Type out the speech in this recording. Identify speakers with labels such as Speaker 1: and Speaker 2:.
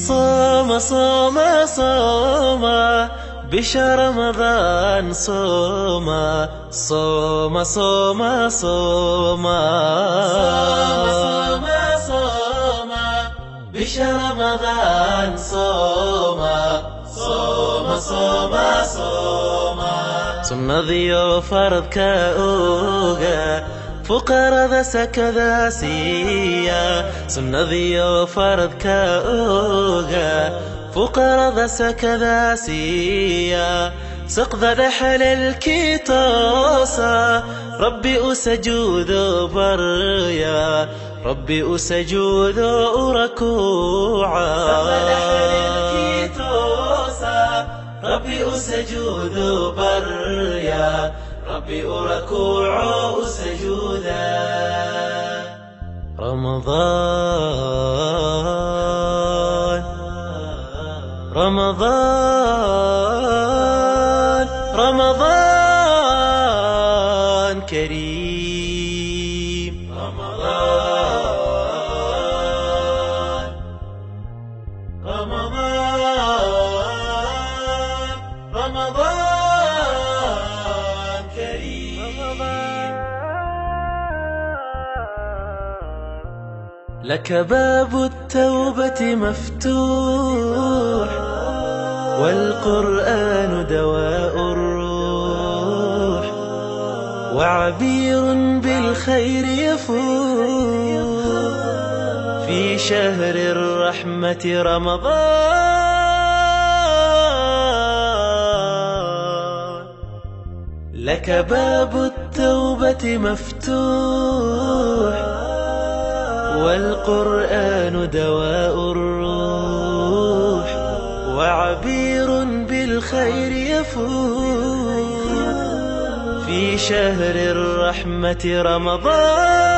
Speaker 1: صوم صوم صوم بشهر رمضان صوم صوم صوم صوم صوم صوم بشهر رمضان صوم صوم صوم صوم سنذيو فرض كأوغا فقراء ذا سكذا سيا سنذيو فرض كأوغا فقراء ذا سكذا سيا سقذ دحل الكيتوسا ربي أسجود بريا ربي أسجود ركوعا ربي أسجود بريا ربي أركوع سجودا رمضان رمضان رمضان كريم رمضان رمضان رمضان كريم لك باب التوبة مفتوح والقرآن دواء الروح وعبير بالخير يفوح في شهر الرحمة رمضان لك باب التوبة مفتوح والقرآن دواء الروح وعبير بالخير يفوح في شهر الرحمة رمضان